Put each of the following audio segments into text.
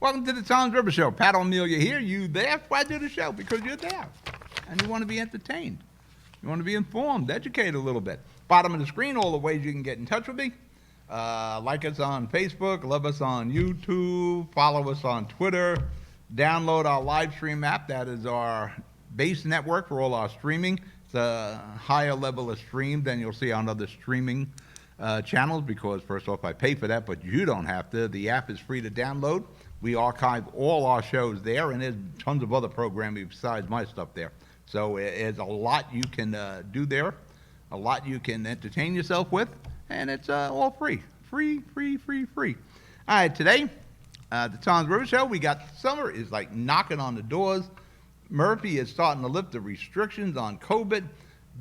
Welcome to the Tom's River Show. Pat O Melia here. You there? Why do the show? Because you're there. And you want to be entertained. You want to be informed, educated a little bit. Bottom of the screen, all the ways you can get in touch with me. Like us on Facebook, love us on YouTube, follow us on Twitter, download our live stream app. That is our base network for all our streaming. It's a higher level of stream than you'll see on other streaming channels because, first off, I pay for that, but you don't have to. The app is free to download. We archive all our shows there, and there's tons of other programming besides my stuff there. So there's a lot you can do there, a lot you can entertain yourself with, and it's all free. Free. All right, today, the Tom's River Show, we got summer is like knocking on the doors. Murphy is starting to lift the restrictions on COVID.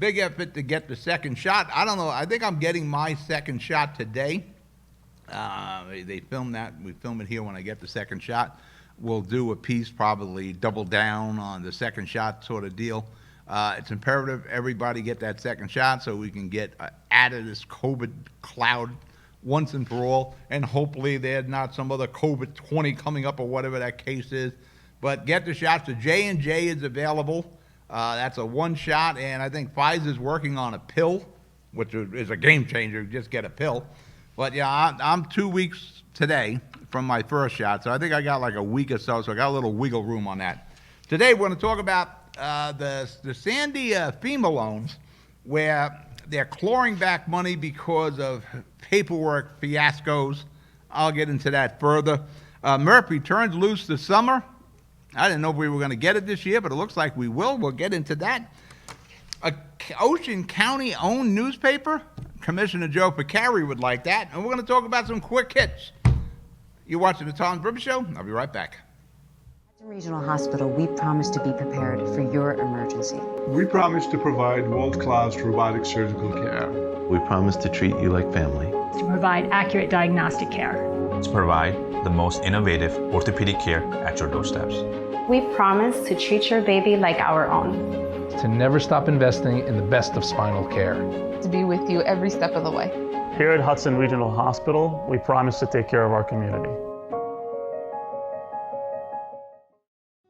Big effort to get the second shot. I don't know, I think I'm getting my second shot today. They film that. We film it here when I get the second shot. We'll do a piece, probably double down on the second shot sort of deal. It's imperative everybody get that second shot so we can get out of this COVID cloud once and for all. And hopefully there's not some other COVID-20 coming up or whatever that case is. But get the shots. The J&J is available. That's a one shot. And I think Pfizer's working on a pill, which is a game changer. Just get a pill. But yeah, I'm 2 weeks today from my first shot, so I think I got like a week or so I got a little wiggle room on that. Today we're going to talk about the Sandy FEMA loans, where they're clawing back money because of paperwork fiascos. I'll get into that further. Murphy turns loose this summer. I didn't know if we were going to get it this year, but it looks like we will. We'll get into that. A Ocean County-owned newspaper. Commissioner Joe Picari would like that. And we're going to talk about some quick hits. You're watching the Tom's River Show. I'll be right back. Hudson Regional Hospital, we promise to be prepared for your emergency. We promise to provide world-class robotic surgical care. We promise to treat you like family. To provide accurate diagnostic care. To provide the most innovative orthopedic care at your doorsteps. We promise to treat your baby like our own. To never stop investing in the best of spinal care. To be with you every step of the way. Here at Hudson Regional Hospital, we promise to take care of our community.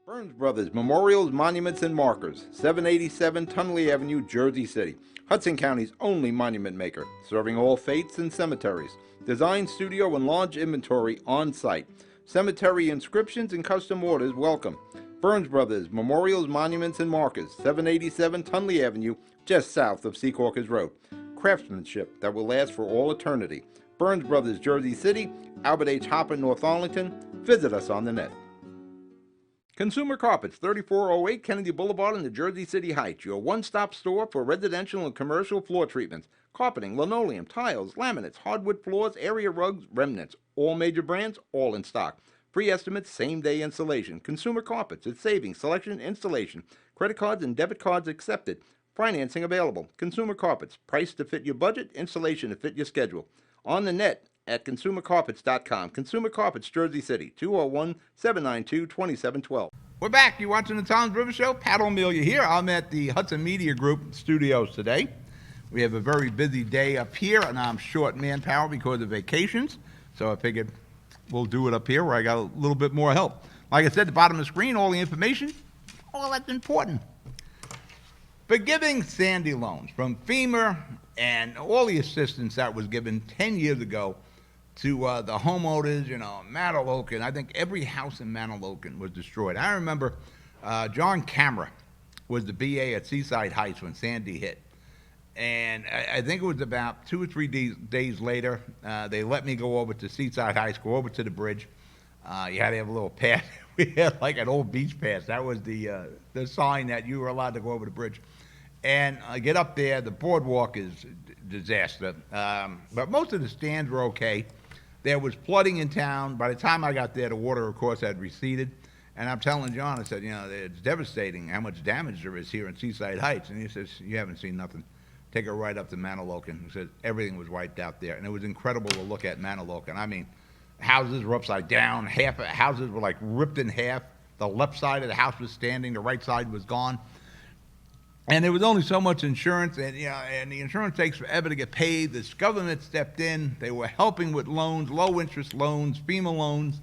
Burns Brothers Memorials, Monuments, and Markers, 787 Tunley Avenue, Jersey City. Hudson County's only monument maker, serving all faiths and cemeteries. Design, studio, and large inventory on site. Cemetery inscriptions and custom orders welcome. Burns Brothers Memorials, Monuments, and Markers, 787 Tunley Avenue, just south of Secaucus Road. Craftsmanship that will last for all eternity. Burns Brothers, Jersey City, Albert H. Hopper, North Arlington. Visit us on the net. Consumer Carpets, 3408 Kennedy Boulevard in the Jersey City Heights. Your one-stop store for residential and commercial floor treatments. Carpeting, linoleum, tiles, laminates, hardwood floors, area rugs, remnants. All major brands, all in stock. Free estimates, same-day installation. Consumer Carpets, it's savings, selection, installation. Credit cards and debit cards accepted. Financing available. Consumer Carpets, price to fit your budget, installation to fit your schedule. On the net at consumercarpets.com. Consumer Carpets, Jersey City, 201-792-2712. We're back. You're watching the Tom's River Show. Pat O Melia here. I'm at the Hudson Media Group studios today. We have a very busy day up here, and I'm short manpower because of vacations. So I figured we'll do it up here where I got a little bit more help. Like I said, the bottom of the screen, all the information, all that's important. Forgiving Sandy loans from FEMA and all the assistance that was given 10 years ago to the homeowners, Manahawkin. I think every house in Manahawkin was destroyed. I remember John Camera was the BA at Seaside Heights when Sandy hit. And I think it was about 2 or 3 days later, they let me go over to Seaside Heights, go over to the bridge. You had to have a little pass. We had like an old beach pass. That was the sign that you were allowed to go over the bridge. And I get up there, the boardwalk is a disaster. But most of the stands were okay. There was flooding in town. By the time I got there, the water, of course, had receded. And I'm telling John, I said, it's devastating how much damage there is here in Seaside Heights. And he says, you haven't seen nothing. Take her right up to Manahawkin. He said everything was wiped out there. And it was incredible to look at Manahawkin. I mean, houses were upside down. Houses were like ripped in half. The left side of the house was standing. The right side was gone. And there was only so much insurance, and the insurance takes forever to get paid. This government stepped in. They were helping with loans, low-interest loans, FEMA loans,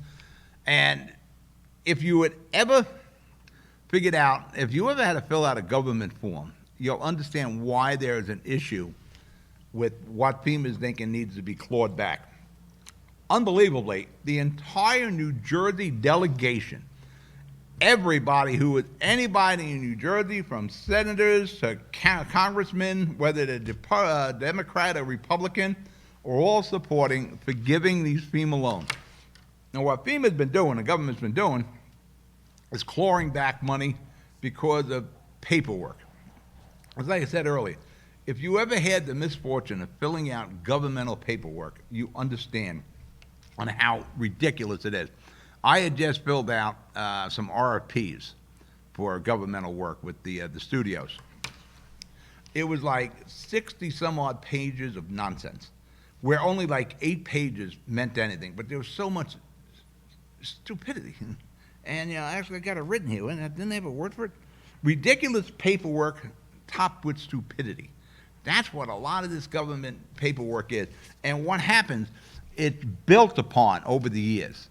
And if you had ever figured out, if you ever had to fill out a government form, you'll understand why there is an issue with what FEMA is thinking needs to be clawed back. Unbelievably, the entire New Jersey delegation, anybody in New Jersey, from senators to congressmen, whether they're Democrat or Republican, are all supporting forgiving these FEMA loans. Now, what FEMA's been doing, the government's been doing, is clawing back money because of paperwork. As I said earlier, if you ever had the misfortune of filling out governmental paperwork, you understand on how ridiculous it is. I had just filled out some RFPs for governmental work with the studios. It was like 60 some odd pages of nonsense, where only like 8 pages meant anything, but there was so much stupidity. And actually I got it written here, and I didn't have a word for it. Ridiculous paperwork topped with stupidity. That's what a lot of this government paperwork is. And what happens, it's built upon over the years.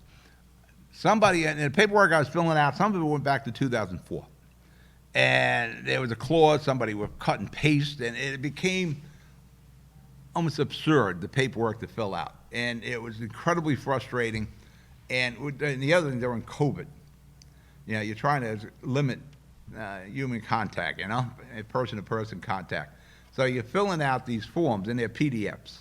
Somebody, in the paperwork I was filling out, some of it went back to 2004. And there was a clause, somebody would cut and paste, and it became almost absurd, the paperwork to fill out. And it was incredibly frustrating. And the other thing, during COVID, you're trying to limit human contact, person-to-person contact. So you're filling out these forms, and they're PDFs.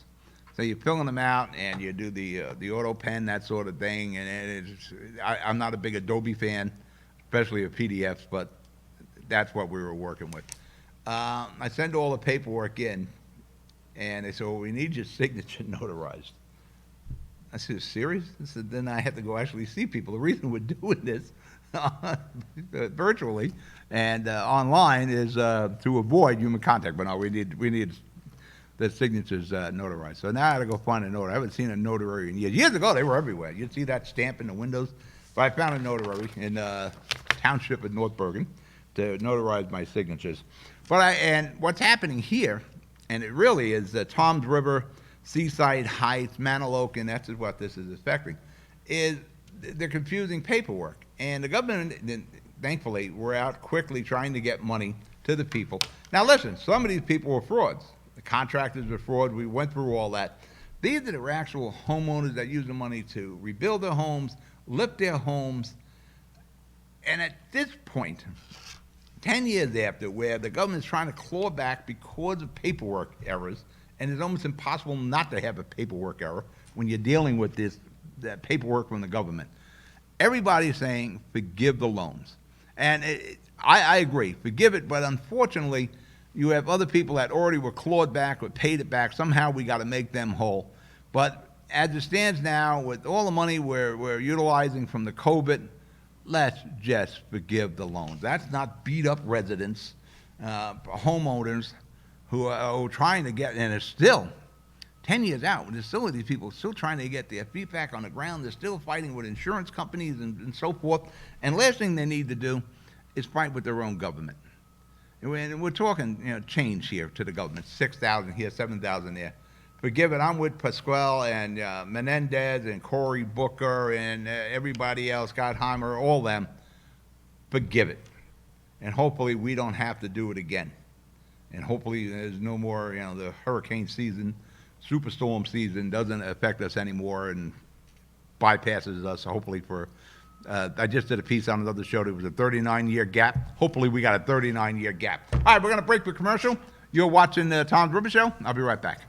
So you're filling them out, and you do the auto pen, that sort of thing. And I'm not a big Adobe fan, especially of PDFs, but that's what we were working with. I send all the paperwork in, and they said, well, we need your signature notarized. I said, serious? I said, then I have to go actually see people. The reason we're doing this virtually and online is to avoid human contact. But no, we need the signatures notarized. So now I got to go find a notary. I haven't seen a notary in years. Years ago, they were everywhere. You'd see that stamp in the windows. But I found a notary in township in North Bergen to notarize my signatures. And what's happening here, and it really is Toms River, Seaside Heights, Manaloke, and that's what this is affecting, is they're confusing paperwork. And the government, thankfully, we're out quickly trying to get money to the people. Now listen, some of these people were frauds. The contractors were fraud. We went through all that. These are the actual homeowners that use the money to rebuild their homes, lift their homes. And at this point, 10 years after, where the government's trying to claw back because of paperwork errors, and it's almost impossible not to have a paperwork error when you're dealing with that paperwork from the government. Everybody's saying, forgive the loans. And I agree, forgive it, but unfortunately, you have other people that already were clawed back or paid it back. Somehow we got to make them whole. But as it stands now, with all the money we're utilizing from the COVID, let's just forgive the loans. That's not beat up residents, homeowners who are trying to get, and it's still 10 years out. There's still these people still trying to get their feet back on the ground. They're still fighting with insurance companies and so forth. And last thing they need to do is fight with their own government. And we're talking, change here to the government. 6,000 here, 7,000 there. Forgive it. I'm with Pasquale and Menendez and Cory Booker and everybody else, Gottheimer, all them. Forgive it. And hopefully we don't have to do it again. And hopefully there's no more, the hurricane season, superstorm season doesn't affect us anymore and bypasses us, hopefully for, I just did a piece on another show. There was a 39-year gap. Hopefully we got a 39-year gap. All right, we're going to break for commercial. You're watching the Toms River Show. I'll be right back.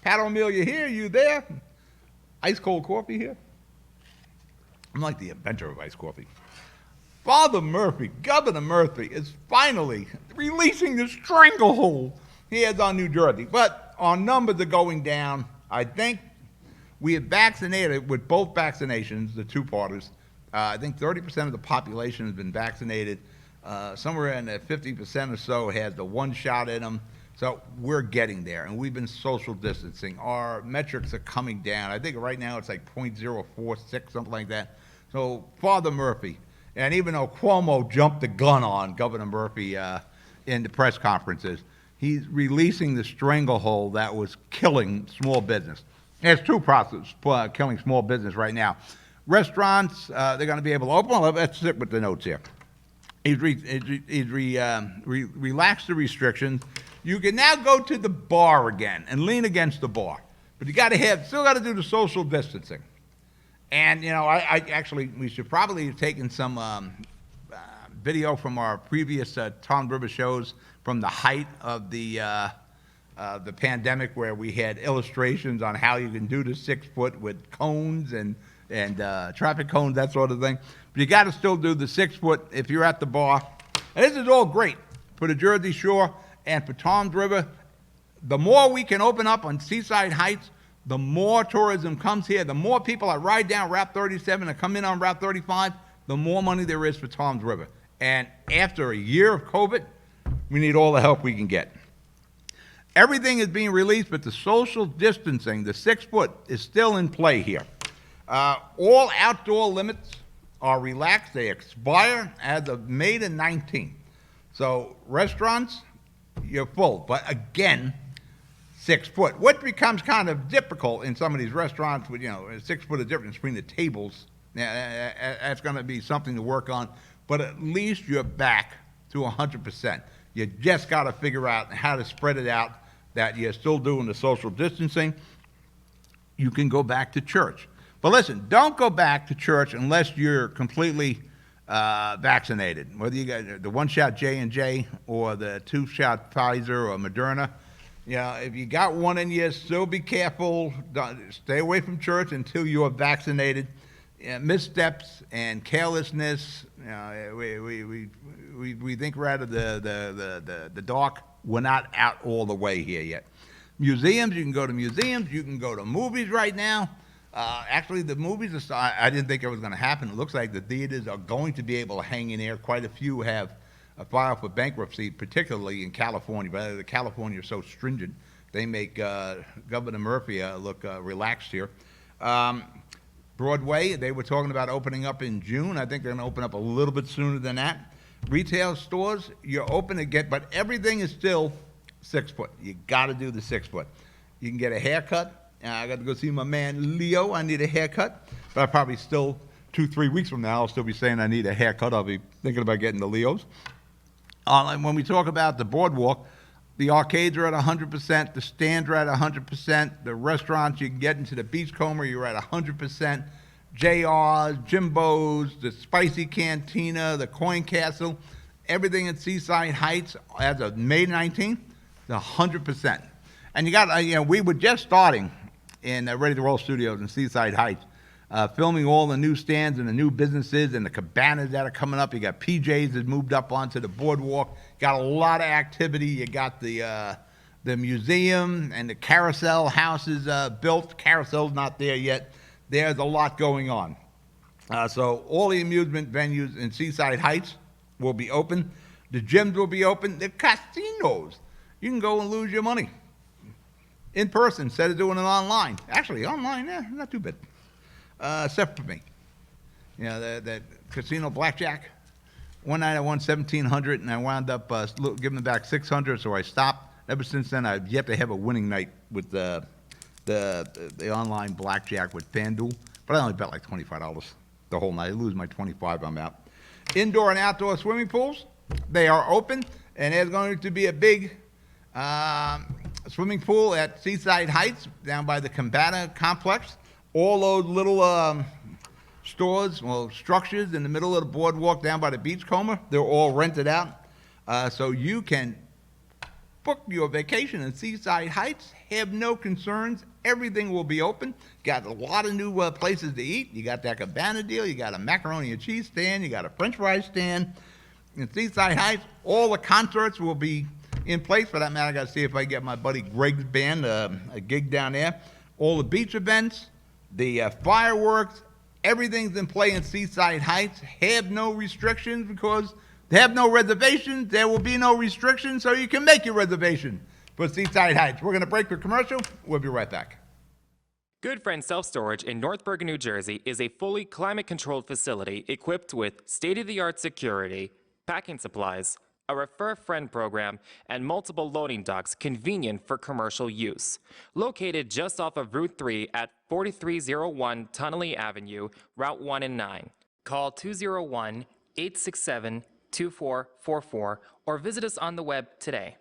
Pat O'Melia here, you there? Ice cold coffee here? I'm like the inventor of ice coffee. Father Murphy, Governor Murphy, is finally releasing the stranglehold he has on New Jersey. But our numbers are going down. I think we have vaccinated with both vaccinations, the two-parters. I think 30% of the population has been vaccinated. Somewhere in the 50% or so has the one shot in them. So we're getting there, and we've been social distancing. Our metrics are coming down. I think right now it's like 0.046, something like that. So Father Murphy, and even though Cuomo jumped the gun on Governor Murphy in the press conferences, he's releasing the stranglehold that was killing small business. There's two processes killing small business right now. Restaurants, they're going to be able to open. Well, let's sit with the notes here. He's relaxed the restrictions. You can now go to the bar again and lean against the bar, but you still got to do the social distancing. And I actually, we should probably have taken some video from our previous Tom River shows from the height of the pandemic, where we had illustrations on how you can do the 6 foot with cones and traffic cones, that sort of thing. But you got to still do the 6 foot if you're at the bar. And this is all great for the Jersey Shore and for Tom's River. The more we can open up on Seaside Heights, the more tourism comes here. The more people that ride down Route 37 and come in on Route 35, the more money there is for Tom's River. And after a year of COVID, we need all the help we can get. Everything is being released, but the social distancing, the 6 foot, is still in play here. All outdoor limits are relaxed. They expire as of May the 19th. So restaurants, you're full. But again, 6 foot, which becomes kind of difficult in some of these restaurants with, 6 foot of difference between the tables. That's going to be something to work on. But at least you're back to 100%. You just got to figure out how to spread it out, that you're still doing the social distancing. You can go back to church. But listen, don't go back to church unless you're completely vaccinated, whether you got the one-shot J&J or the two-shot Pfizer or Moderna. If you got one in you, still be careful. Stay away from church until you are vaccinated. Missteps and carelessness, we think we're out of the dark. We're not out all the way here yet. Museums, you can go to museums. You can go to movies right now. Actually, the movies, I didn't think it was going to happen. It looks like the theaters are going to be able to hang in there. Quite a few have filed for bankruptcy, particularly in California. But California is so stringent, they make Governor Murphy look relaxed here. Broadway, they were talking about opening up in June. I think they're going to open up a little bit sooner than that. Retail stores, you're open again, but everything is still 6 foot. You got to do the 6 foot. You can get a haircut. I got to go see my man Leo. I need a haircut. But I probably still, 2-3 weeks from now, I'll still be saying I need a haircut. I'll be thinking about getting the Leos. And when we talk about the boardwalk, the arcades are at 100%. The stands are at 100%. The restaurants, you can get into the Beachcomber, you're at 100%. JR's, Jimbo's, the Spicy Cantina, the Coin Castle, everything at Seaside Heights as of May 19th, 100%. And you got, we were just starting in Ready to Roll Studios in Seaside Heights, filming all the new stands and the new businesses and the cabanas that are coming up. You got PJ's that moved up onto the boardwalk. Got a lot of activity. You got the museum and the carousel houses built. Carousel's not there yet. There's a lot going on. So all the amusement venues in Seaside Heights will be open. The gyms will be open. The casinos, you can go and lose your money in person instead of doing it online. Actually, online, not too bad. Except for me. That casino blackjack. One night I won $1,700 and I wound up giving back $600, so I stopped. Ever since then, I've yet to have a winning night with the online blackjack with FanDuel, but I only bet like $25 the whole night. I lose my $25, I'm out. Indoor and outdoor swimming pools, they are open, and there's going to be a big swimming pool at Seaside Heights down by the Combata complex. All those little structures in the middle of the boardwalk down by the Beachcomber, they're all rented out. So you can book your vacation in Seaside Heights. Have no concerns. Everything will be open. Got a lot of new places to eat. You got that cabana deal. You got a macaroni and cheese stand. You got a french fry stand. In Seaside Heights, all the concerts will be in place. For that matter, I got to see if I get my buddy Greg's band a gig down there. All the beach events, the fireworks, everything's in play in Seaside Heights. Have no restrictions because they have no reservations. There will be no restrictions, so you can make your reservation for Seaside Heights. We're going to break for commercial. We'll be right back. Good Friend Self Storage in North Bergen, New Jersey is a fully climate-controlled facility equipped with state-of-the-art security, packing supplies, a Refer a Friend program, and multiple loading docks convenient for commercial use. Located just off of Route 3 at 4301 Tunnelly Avenue, Route 1 and 9. Call 201-867-2444 or visit us on the web today.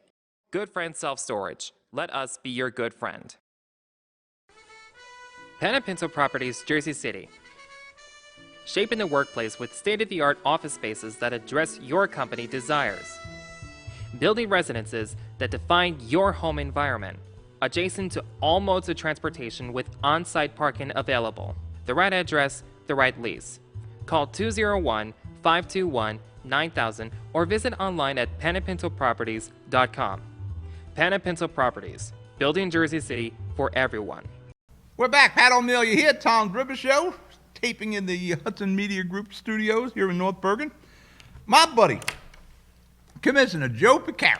Good Friend Self Storage. Let us be your good friend. PenPen Properties, Jersey City. Shaping the workplace with state-of-the-art office spaces that address your company desires. Building residences that define your home environment, adjacent to all modes of transportation with on-site parking available. The right address, the right lease. Call 201-521-9000 or visit online at penandpintoproperties.com. PenPen Properties, building Jersey City for everyone. We're back. Pat O Melia here, Tom's River Show, taping in the Hudson Media Group studios here in North Bergen. My buddy, Commissioner Joe Picari,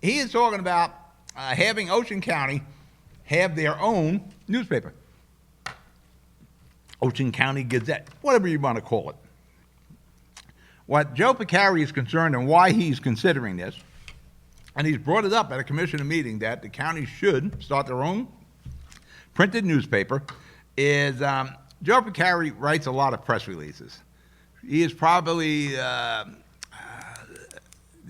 he is talking about having Ocean County have their own newspaper. Ocean County Gazette, whatever you want to call it. What Joe Picari is concerned and why he's considering this, and he's brought it up at a commissioner meeting that the county should start their own printed newspaper, is Joe Picari writes a lot of press releases. He is probably the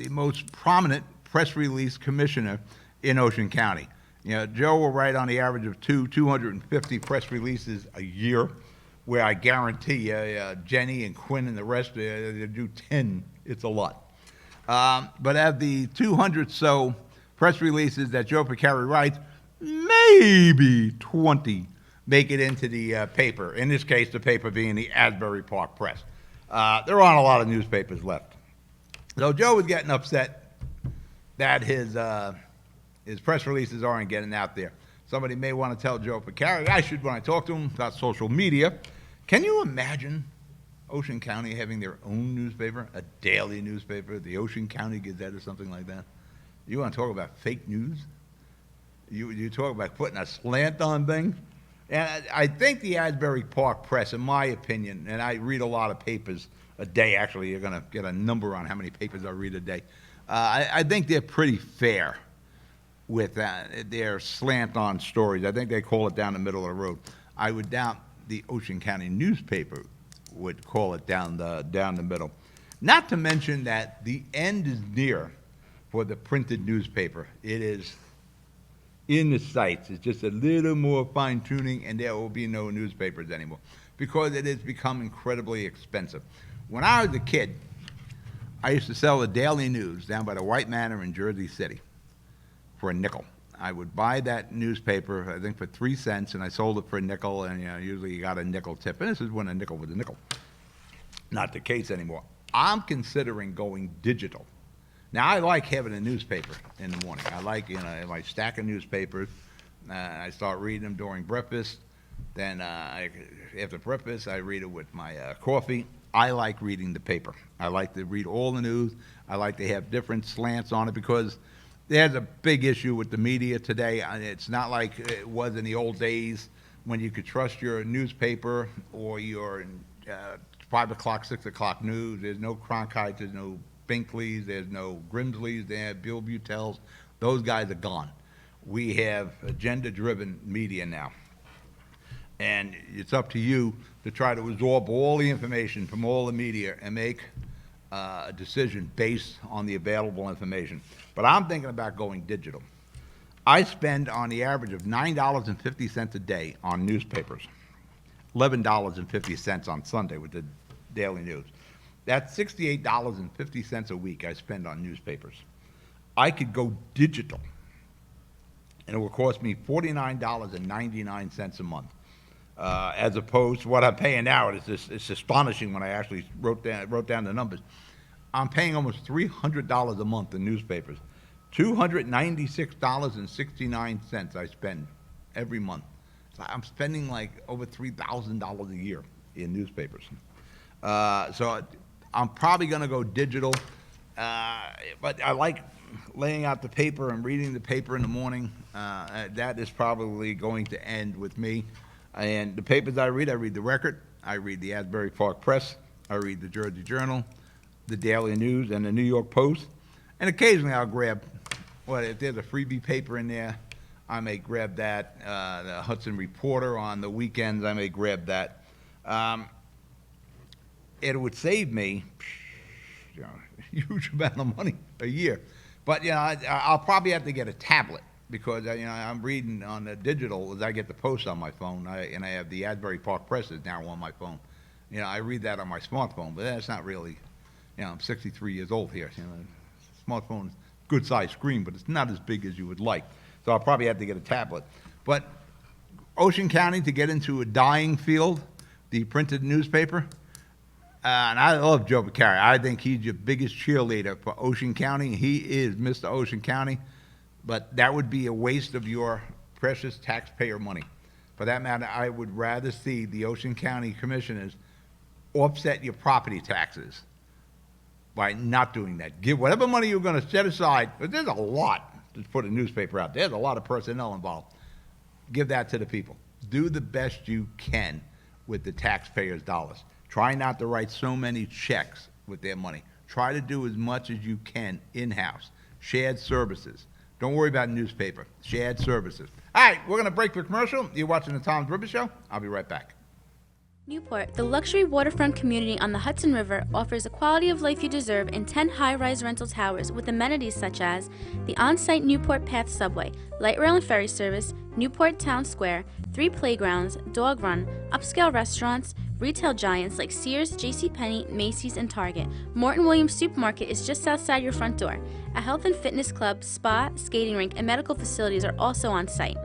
most prominent press release commissioner in Ocean County. You know, Joe will write on the average of 250 press releases a year, where I guarantee you, Jenny and Quinn and the rest, they do 10. It's a lot. But of the 200 so press releases that Joe Picari writes, maybe 20 make it into the paper. In this case, the paper being the Asbury Park Press. There aren't a lot of newspapers left. So Joe was getting upset that his press releases aren't getting out there. Somebody may want to tell Joe Picari, I should, when I talk to him about social media. Can you imagine Ocean County having their own newspaper, a daily newspaper, the Ocean County Gazette or something like that? You want to talk about fake news? You talk about putting a slant on things? And I think the Asbury Park Press, in my opinion, and I read a lot of papers a day, actually, you're going to get a number on how many papers I read a day. I think they're pretty fair with their slant-on stories. I think they call it down the middle of the road. I would doubt the Ocean County newspaper would call it down the middle. Not to mention that the end is near for the printed newspaper. It is in the sights. It's just a little more fine-tuning, and there will be no newspapers anymore because it has become incredibly expensive. When I was a kid, I used to sell the Daily News down by the White Manor in Jersey City for a nickel. I would buy that newspaper, I think, for 3 cents, and I sold it for a nickel, and usually you got a nickel tip. And this is when a nickel was a nickel. Not the case anymore. I'm considering going digital. Now, I like having a newspaper in the morning. I like, my stack of newspapers. I start reading them during breakfast. Then after breakfast, I read it with my coffee. I like reading the paper. I like to read all the news. I like to have different slants on it because there's a big issue with the media today. It's not like it was in the old days when you could trust your newspaper or your 5 o'clock, 6 o'clock news. There's no Cronkites, there's no Binkleys, there's no Grimsleys, there, Bill Butells. Those guys are gone. We have agenda-driven media now. And it's up to you to try to absorb all the information from all the media and make a decision based on the available information. But I'm thinking about going digital. I spend on the average of $9.50 a day on newspapers, $11.50 on Sunday with the Daily News. That's $68.50 a week I spend on newspapers. I could go digital, and it will cost me $49.99 a month, as opposed to what I'm paying now. It's astonishing when I actually wrote down the numbers. I'm paying almost $300 a month in newspapers. $296.69 I spend every month. So I'm spending like over $3,000 a year in newspapers. So I'm probably going to go digital, but I like laying out the paper and reading the paper in the morning. That is probably going to end with me. And the papers I read the Record, I read the Asbury Park Press, I read the Jersey Journal, the Daily News, and the New York Post. And occasionally I'll grab, well, if there's a freebie paper in there, I may grab that. The Hudson Reporter on the weekends, I may grab that. It would save me a huge amount of money a year. But, I'll probably have to get a tablet because, I'm reading on the digital as I get the Post on my phone, and I have the Asbury Park Press is now on my phone. I read that on my smartphone, but that's not really, I'm 63 years old here. Smartphone is good size screen, but it's not as big as you would like. So I'll probably have to get a tablet. But Ocean County, to get into a dying field, the printed newspaper, and I love Joe Beccari. I think he's your biggest cheerleader for Ocean County. He is Mr. Ocean County, but that would be a waste of your precious taxpayer money. For that matter, I would rather see the Ocean County Commissioners offset your property taxes by not doing that. Give whatever money you're going to set aside, but there's a lot to put a newspaper out. There's a lot of personnel involved. Give that to the people. Do the best you can with the taxpayers' dollars. Try not to write so many checks with their money. Try to do as much as you can in-house. Shared services. Don't worry about newspaper. Shared services. All right, we're going to break for commercial. You're watching the Tom's River Show. I'll be right back. Newport, the luxury waterfront community on the Hudson River, offers the quality of life you deserve in 10 high-rise rental towers with amenities such as the on-site Newport Path subway, light rail and ferry service, Newport Town Square, 3 playgrounds, dog run, upscale restaurants, retail giants like Sears, JCPenney, Macy's, and Target. Morton Williams Supermarket is just outside your front door. A health and fitness club, spa, skating rink, and medical facilities are also on site.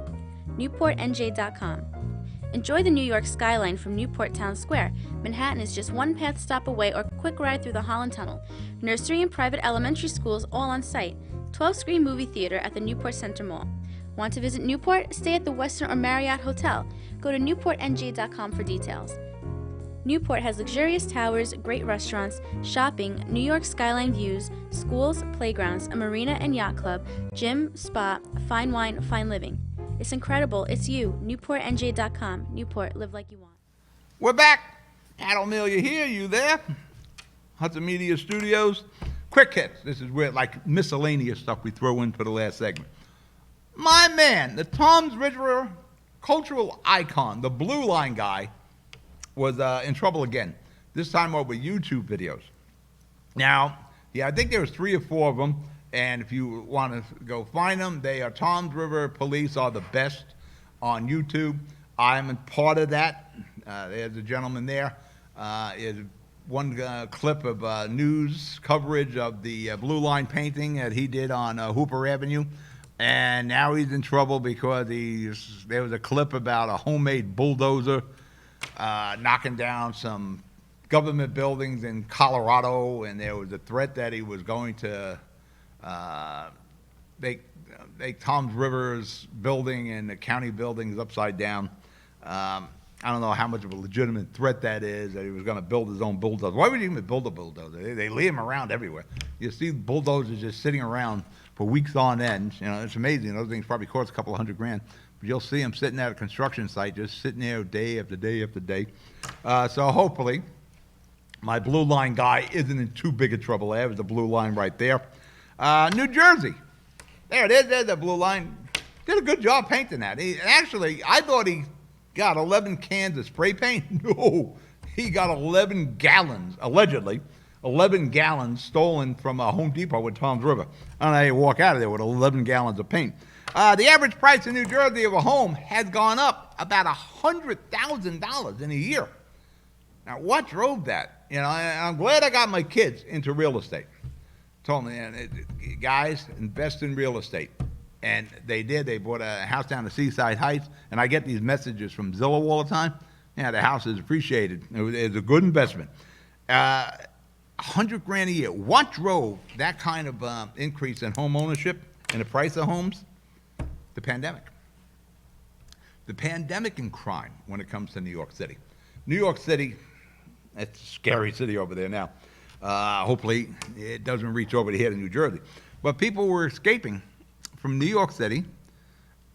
NewportNJ.com. Enjoy the New York skyline from Newport Town Square. Manhattan is just one path stop away or quick ride through the Holland Tunnel. Nursery and private elementary schools all on site. 12-screen movie theater at the Newport Center Mall. Want to visit Newport? Stay at the Westin or Marriott Hotel. Go to NewportNJ.com for details. Newport has luxurious towers, great restaurants, shopping, New York skyline views, schools, playgrounds, a marina and yacht club, gym, spa, fine wine, fine living. It's incredible. It's you. NewportNJ.com. Newport, live like you want. We're back. Pat O Melia here. You there? Hudson Media Studios. Quick hits. This is where, like, miscellaneous stuff we throw in for the last segment. My man, the Toms River cultural icon, the Blue Line guy, was in trouble again. This time over YouTube videos. Now, I think there was 3 or 4 of them. And if you want to go find them, they are Toms River Police are the best on YouTube. I'm a part of that. There's a gentleman there. Is one clip of news coverage of the Blue Line painting that he did on Hooper Avenue. And now he's in trouble because there was a clip about a homemade bulldozer knocking down some government buildings in Colorado, and there was a threat that he was going to make Toms River's building and the county buildings upside down. I don't know how much of a legitimate threat that is, that he was going to build his own bulldozer. Why would he even build a bulldozer? They lay them around everywhere. You see bulldozers just sitting around for weeks on end. It's amazing. Those things probably cost a couple of $100,000. But you'll see them sitting at a construction site, just sitting there day after day after day. So hopefully, my Blue Line guy isn't in too big of trouble. There's the Blue Line right there. New Jersey. There it is. There's the Blue Line. Did a good job painting that. Actually, I thought he got 11 cans of spray paint. No, he got 11 gallons, allegedly, 11 gallons stolen from a Home Depot in Toms River. I don't know how you walk out of there with 11 gallons of paint. The average price in New Jersey of a home has gone up about $100,000 in a year. Now, what drove that? I'm glad I got my kids into real estate. told me, guys, invest in real estate. And they did. They bought a house down in Seaside Heights, and I get these messages from Zillow all the time. Yeah, the house is appreciated. It's a good investment. $100,000 a year. What drove that kind of increase in home ownership and the price of homes? The pandemic. The pandemic and crime when it comes to New York City. New York City, it's a scary city over there now. Hopefully it doesn't reach over to here to New Jersey. But people were escaping from New York City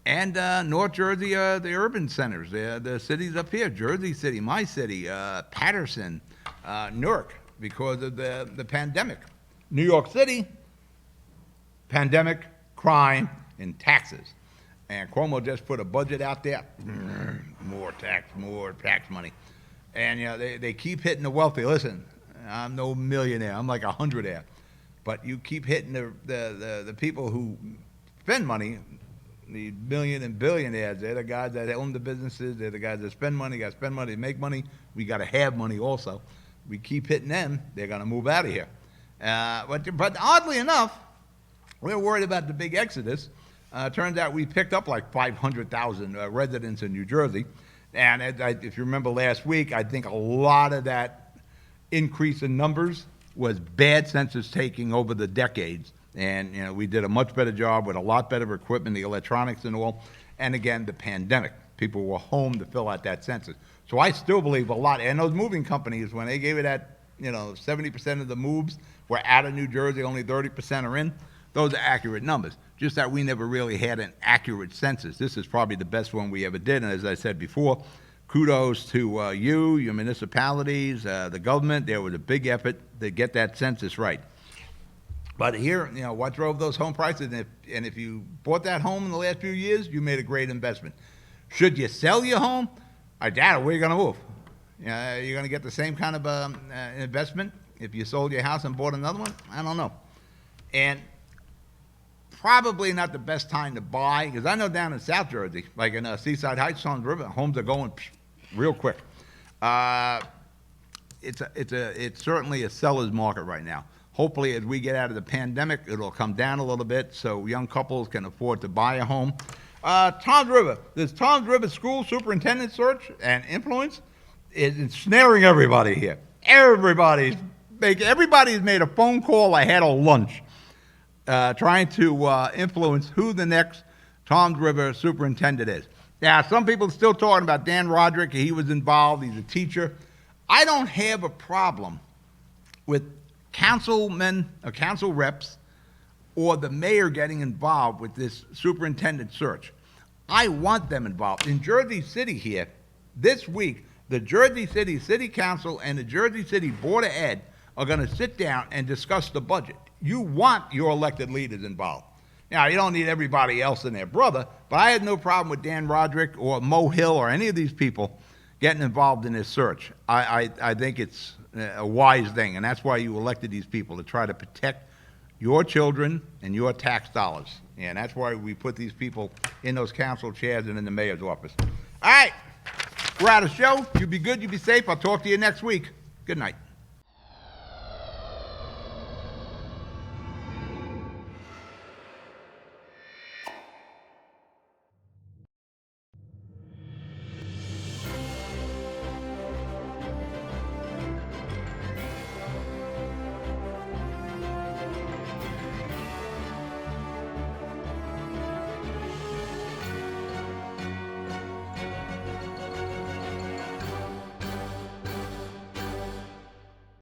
and North Jersey, the urban centers, the cities up here, Jersey City, my city, Patterson, Newark, because of the pandemic. New York City, pandemic, crime, and taxes. And Cuomo just put a budget out there, more tax money. And you know, they keep hitting the wealthy. Listen, I'm no millionaire, I'm like 100-aire. But you keep hitting the people who spend money, the million and billionaires. They're the guys that own the businesses. They're the guys that spend money, got to spend money to make money. We got to have money also. We keep hitting them, they're going to move out of here. But oddly enough, we're worried about the big exodus. Turns out we picked up like 500,000 residents in New Jersey. And if you remember last week, I think a lot of that increase in numbers was bad census taking over the decades. And you know, we did a much better job with a lot better equipment, the electronics and all. And again, the pandemic. People were home to fill out that census. So I still believe a lot. And those moving companies, when they gave it that, 70% of the moves were out of New Jersey, only 30% are in, those are accurate numbers. Just that we never really had an accurate census. This is probably the best one we ever did. And as I said before, kudos to your municipalities, the government. There was a big effort to get that census right. But here, what drove those home prices? And if you bought that home in the last few years, you made a great investment. Should you sell your home? I doubt it. Where are you going to move? You're going to get the same kind of investment if you sold your house and bought another one? I don't know. And probably not the best time to buy, because I know down in South Jersey, like in Seaside Heights, on the river, homes are going real quick. It's certainly a seller's market right now. Hopefully, as we get out of the pandemic, it'll come down a little bit so young couples can afford to buy a home. Tom's River. This Tom's River School Superintendent search and influence is ensnaring everybody here. Everybody's made a phone call ahead of lunch trying to influence who the next Tom's River Superintendent is. Now, some people are still talking about Dan Roderick. He was involved. He's a teacher. I don't have a problem with councilmen or council reps or the mayor getting involved with this superintendent search. I want them involved. In Jersey City here, this week, the Jersey City City Council and the Jersey City Board of Ed are going to sit down and discuss the budget. You want your elected leaders involved. Now, you don't need everybody else and their brother, but I had no problem with Dan Roderick or Mo Hill or any of these people getting involved in this search. I think it's a wise thing, and that's why you elected these people, to try to protect your children and your tax dollars. And that's why we put these people in those council chairs and in the mayor's office. All right, we're out of show. You be good, you be safe. I'll talk to you next week. Good night.